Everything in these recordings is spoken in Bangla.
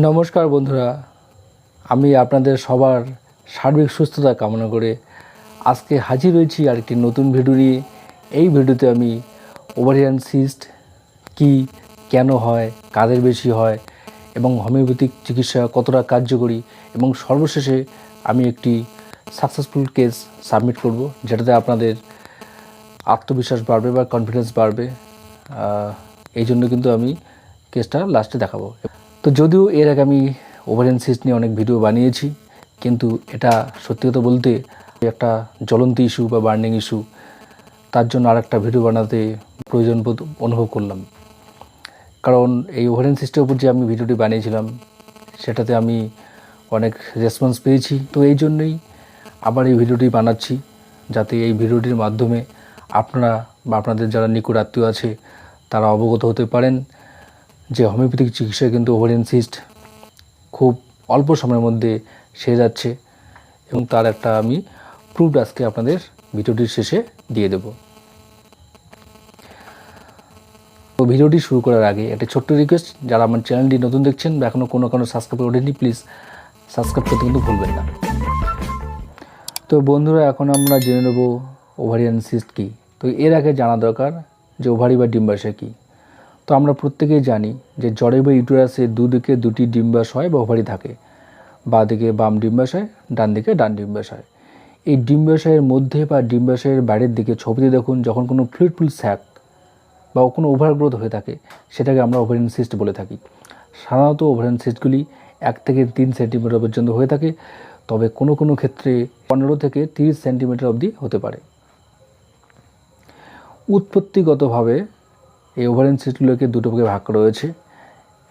নমস্কার বন্ধুরা, আমি আপনাদের সবার সার্বিক সুস্থতা কামনা করে আজকে হাজির হয়েছি আরেকটি নতুন ভিডিও নিয়ে। এই ভিডিওতে আমি ওভারিয়ান সিস্ট কী, কেন হয়, কাদের বেশি হয় এবং হোমিওপ্যাথিক চিকিৎসা কতটা কার্যকরী এবং সর্বশেষে আমি একটি সাকসেসফুল কেস সাবমিট করব, যেটাতে আপনাদের আত্মবিশ্বাস বাড়বে বা কনফিডেন্স বাড়বে। এই জন্য কিন্তু আমি কেসটা লাস্টে দেখাবো। তো যদিও এর আগে আমি ওভারিয়ান সিস্ট নিয়ে অনেক ভিডিও বানিয়েছি, কিন্তু এটা সত্যি কথা বলতে একটা জ্বলন্ত ইস্যু বা বার্নিং ইস্যু, তার জন্য আরেকটা ভিডিও বানাতে প্রয়োজন অনুভব করলাম। কারণ এই ওভারিয়ান সিস্টের উপর যে আমি ভিডিওটি বানিয়েছিলাম সেটাতে আমি অনেক রেসপন্স পেয়েছি। তো এই জন্যই আবার এই ভিডিওটি বানাচ্ছি, যাতে এই ভিডিওটির মাধ্যমে আপনারা বা আপনাদের যারা নিকট আত্মীয় আছে তারা অবগত হতে পারেন যে হোমিওপ্যাথিক চিকিৎসায় কিন্তু ওভারিয়ান সিস্ট খুব অল্প সময়ের মধ্যে সেরে যাচ্ছে, এবং তার একটা আমি প্রুফ আজকে আপনাদের ভিডিওটির শেষে দিয়ে দেব। তো ভিডিওটি শুরু করার আগে একটা ছোট্ট রিকোয়েস্ট, যারা আমার চ্যানেলটি নতুন দেখছেন বা এখনও কোনো সাবস্ক্রাইব করেননি, প্লিজ সাবস্ক্রাইব করতে কিন্তু ভুলবেন না। তো বন্ধুরা, এখন আমরা জেনে নেব ওভারিয়ান সিস্ট কী। তো এর আগে জানা দরকার যে ওভারি বা ডিম্বাশয় কী। তো আমরা প্রত্যেকেই জানি যে জরায়ু বা ইউটেরাসে দুদিকে দুটি ডিম্বাশয় বা ওভারি থাকে, বাঁ দিকে বাম ডিম্বাশয়, ডান দিকে ডান ডিম্বাশয়। এই ডিম্বাশয়ের মধ্যে বা ডিম্বাশয়ের বাইরের দিকে ছবিতে দেখুন, যখন কোনো ফ্লুইডফুল স্যাক বা কোনো ওভারগ্রোথ হয়ে থাকে সেটাকে আমরা ওভারিয়ান সিস্ট বলে থাকি। সাধারণত ওভারিয়ান সিস্টগুলি 1 থেকে 3 সেন্টিমিটার পর্যন্ত হয়ে থাকে, তবে কোনো কোনো ক্ষেত্রে 15 থেকে 30 সেন্টিমিটার অবধি হতে পারে। উৎপত্তিগতভাবে এই ওভারিয়ান সিস্টগুলোকে দুটো ভাগে ভাগ করা হয়েছে,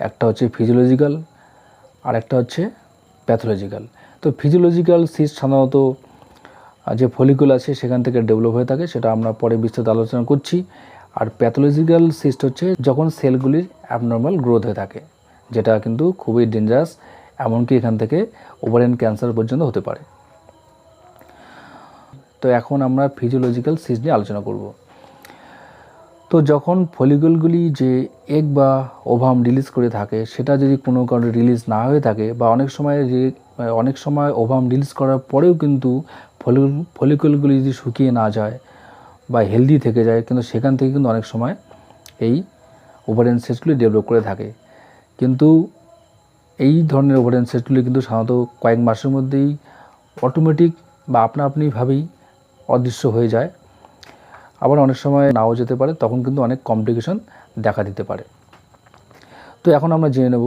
একটা হচ্ছে ফিজিওলজিক্যাল আর একটা হচ্ছে প্যাথোলজিক্যাল। তো ফিজিওলজিক্যাল সিস্ট সাধারণত যে ফলিকুল আছে সেখান থেকে ডেভেলপ হয়ে থাকে, সেটা আমরা পরে বিস্তারিত আলোচনা করছি। আর প্যাথোলজিক্যাল সিস্ট হচ্ছে যখন সেলগুলির অ্যাবনর্মাল গ্রোথ হয়ে থাকে, যেটা কিন্তু খুবই ডেঞ্জারাস, এমনকি এখান থেকে ওভারিয়ান ক্যান্সার পর্যন্ত হতে পারে। তো এখন আমরা ফিজিওলজিক্যাল সিস্ট নিয়ে আলোচনা করব। তো যখন ফলিকুলগুলি যে এগ বা ওভাম রিলিজ করে থাকে, সেটা যদি কোনো কারণে রিলিজ না হয়ে থাকে বা অনেক সময় ওভাম রিলিজ করার পরেও কিন্তু ফলিকুলগুলি যদি শুকিয়ে না যায় বা হেলদি থেকে যায়, কিন্তু সেখান থেকে কিন্তু অনেক সময় এই ওভারিয়ান সিস্টগুলি ডেভেলপ করে থাকে। কিন্তু এই ধরনের ওভারিয়ান সিস্টগুলি কিন্তু সাধারণত কয়েক মাসের মধ্যেই অটোমেটিক বা আপনাভাবেই অদৃশ্য হয়ে যায়। আবার অনেক সময় নাও যেতে পারে, তখন কিন্তু অনেক কমপ্লিকেশন দেখা দিতে পারে। তো এখন আমরা জেনে নেব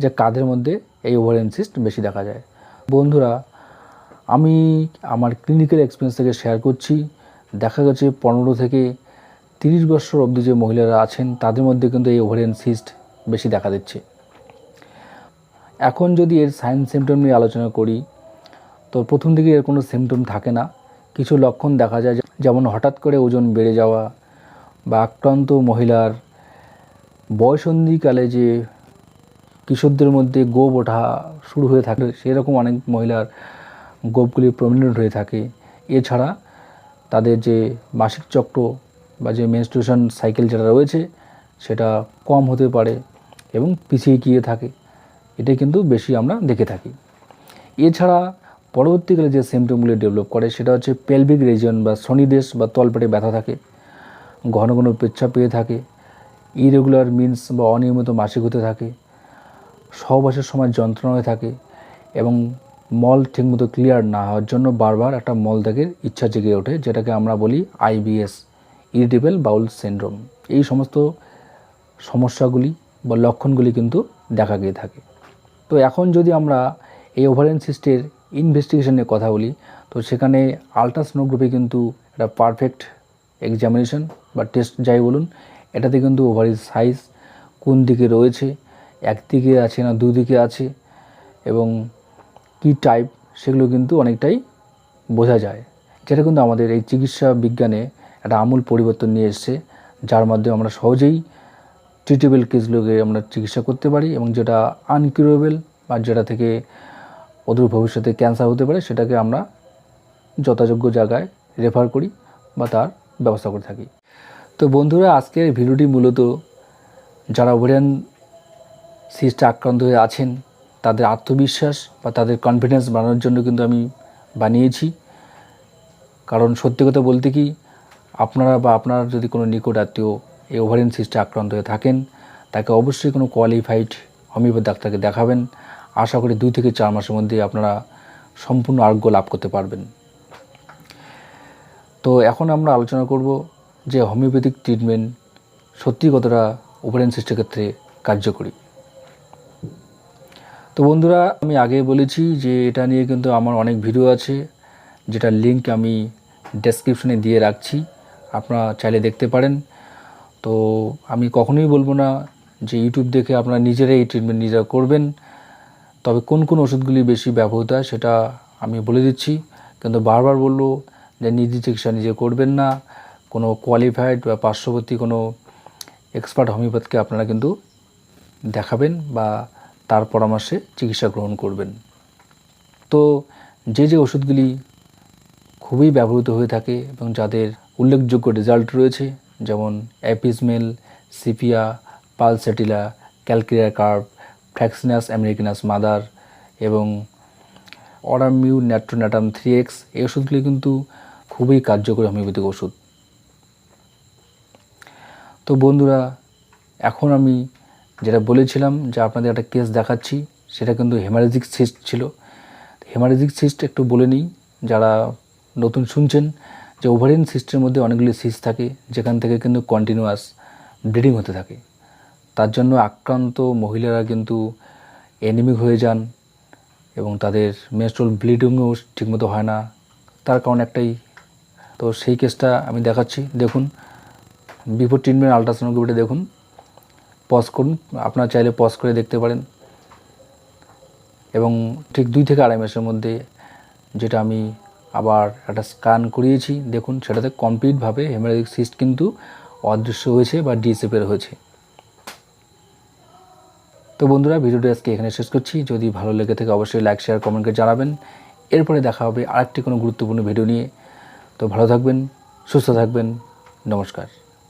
যে কাদের মধ্যে এই ওভারিয়ান সিস্ট বেশি দেখা যায়। বন্ধুরা, আমি আমার ক্লিনিক্যাল এক্সপিরিয়েন্স থেকে শেয়ার করছি। দেখা গেছে 15 থেকে 30 বছর অবধি যে মহিলারা আছেন তাদের মধ্যে কিন্তু এই ওভারিয়ান সিস্ট বেশি দেখা দিচ্ছে। এখন যদি এর সাইন সিমটম নিয়ে আলোচনা করি, তো প্রথম দিকে এর কোনো সিমটম থাকে না। কিছু লক্ষণ দেখা যায়, যেমন হঠাৎ করে ওজন বেড়ে যাওয়া বা আক্রান্ত মহিলার বয়সন্ধিকালে যে কিশোরদের মধ্যে গোপ ওঠা শুরু হয়ে থাকে, সেরকম অনেক মহিলার গোপগুলি প্রমিনেন্ট হয়ে থাকে। এছাড়া তাদের যে মাসিক চক্র বা যে মেনস্ট্রুয়েশন সাইকেল যেটা রয়েছে সেটা কম হতে পারে এবং পিছিয়ে গিয়ে থাকে, এটাই কিন্তু বেশি আমরা দেখে থাকি। এছাড়া পরবর্তীকালে যে সিমটমগুলি ডেভেলপ করে সেটা হচ্ছে পেলভিক রিজিয়ন বা শনিদেশ বা তলপেটে ব্যথা থাকে, ঘন ঘন পেচ্ছাপ পেয়ে থাকে, ইরেগুলার মিন্স বা অনিয়মিত মাসিক হতে থাকে, সহবাসের সময় যন্ত্রণা হয়ে থাকে এবং মল ঠিকমতো ক্লিয়ার না হওয়ার জন্য বারবার একটা মলত্যাগের ইচ্ছা জেগে ওঠে, যেটাকে আমরা বলি IBS, ইরিটেবল বাউল সিনড্রোম। এই সমস্ত সমস্যাগুলি বা লক্ষণগুলি কিন্তু দেখা গিয়ে থাকে। তো এখন যদি আমরা এই ওভারিয়ান সিস্টের ইনভেস্টিগেশন নিয়ে কথা বলি, তো সেখানে আলট্রাসোনোগ্রাফি কিন্তু একটা পারফেক্ট এক্সামিনেশন বা টেস্ট যাই বলুন। এটাতে কিন্তু ওভারির সাইজ কোন দিকে রয়েছে, একদিকে আছে না দুদিকে আছে এবং কী টাইপ, সেগুলো কিন্তু অনেকটাই বোঝা যায়, যেটা কিন্তু আমাদের এই চিকিৎসা বিজ্ঞানে একটা আমূল পরিবর্তন নিয়ে এসছে, যার মাধ্যমে আমরা সহজেই ট্রিটেবল কেসগুলোকে আমরা চিকিৎসা করতে পারি এবং যেটা আনকিউরেবল বা যেটা থেকে অদূর ভবিষ্যতে ক্যান্সার হতে পারে সেটাকে আমরা যথাযোগ্য জায়গায় রেফার করি বা তার ব্যবস্থা করে থাকি। তো বন্ধুরা, আজকের ভিডিওটি মূলত যারা ওভারিয়ান সিস্টে আক্রান্ত হয়ে আছেন তাদের আত্মবিশ্বাস বা তাদের কনফিডেন্স বাড়ানোর জন্য কিন্তু আমি বানিয়েছি। কারণ সত্যি কথা বলতে কি, আপনারা বা আপনার যদি কোনো নিকট আত্মীয় এই ওভারিয়ান সিস্টে আক্রান্ত হয়ে থাকেন, তাকে অবশ্যই কোনো কোয়ালিফাইড হোমিওপ্যাথ ডাক্তারকে দেখাবেন। আশা করি 2 থেকে 4 মাসের মধ্যে আপনারা সম্পূর্ণ আরোগ্য লাভ করতে পারবেন। তো এখন আমরা আলোচনা করব যে হোমিওপ্যাথিক ট্রিটমেন্ট সত্যি কতটা ওভারিয়ান সিস্টের ক্ষেত্রে কার্যকরী। তো বন্ধুরা, আমি আগে বলেছি যে এটা নিয়ে কিন্তু আমার অনেক ভিডিও আছে, যেটার লিঙ্ক আমি ডেসক্রিপশনে দিয়ে রাখছি, আপনারা চাইলে দেখতে পারেন। তো আমি কখনোই বলবো না যে ইউটিউব দেখে আপনারা নিজেরাই এই ট্রিটমেন্ট নিজেরা করবেন। তবে কোন কোন ওষুধগুলি বেশি ব্যবহৃত হয় সেটা আমি বলে দিচ্ছি, কিন্তু বারবার বললো যে নিজে চিকিৎসা নিজে করবেন না, কোনো কোয়ালিফাইড বা পার্শ্ববর্তী কোনো এক্সপার্ট হোমিওপ্যাথকে আপনারা কিন্তু দেখাবেন বা তার পরামর্শে চিকিৎসা গ্রহণ করবেন। তো যে ওষুধগুলি খুবই ব্যবহৃত হয়ে থাকে এবং যাদের উল্লেখযোগ্য রেজাল্ট রয়েছে, যেমন apis mel, sepia, pulsatilla, calcarea carb, fraxinus americanus mother এবং অরামিউ ন্যাট্রোনাটাম 3X, এই ওষুধগুলি কিন্তু খুবই কার্যকরী হোমিওপ্যাথিক ওষুধ। তো বন্ধুরা, এখন আমি যেটা বলেছিলাম যে আপনাদের একটা কেস দেখাচ্ছি, সেটা কিন্তু হেমারেজিক সিস্ট ছিল। হেমারেজিক সিস্ট একটু বলে নিই, যারা নতুন শুনছেন, যে ওভারিয়ান সিস্টের মধ্যে অনেকগুলি সিস্ট থাকে যেখান থেকে কিন্তু কন্টিনিউয়াস ব্লিডিং হতে থাকে। তার জন্য আক্রান্ত মহিলারা কিন্তু অ্যানিমিক হয়ে যান এবং তাদের মেনস্ট্রুয়াল ব্লিডিংও ঠিকমতো হয় না। তার কারণ একটাই। তো সেই কেসটা আমি দেখাচ্ছি, দেখুন। বিফোর ট্রিটমেন্ট আলট্রাসোনোগ্রাফিটা দেখুন, পজ করুন, আপনারা চাইলে পজ করে দেখতে পারেন। এবং ঠিক 2 থেকে 2.5 মাসের মধ্যে যেটা আমি আবার একটা স্ক্যান করিয়েছি, দেখুন সেটাতে কমপ্লিটভাবে হেমারেজিক সিস্ট কিন্তু অদৃশ্য হয়েছে বা ডিসঅ্যাপিয়ার হয়েছে। তো বন্ধুরা, ভিডিওটি আজকে এখানে শেষ করছি। যদি ভালো লেগে থাকে অবশ্যই লাইক, শেয়ার, কমেন্ট করে জানাবেন। এরপরে দেখা হবে আরেকটি কোনো গুরুত্বপূর্ণ ভিডিও নিয়ে। তো ভালো থাকবেন, সুস্থ থাকবেন, নমস্কার।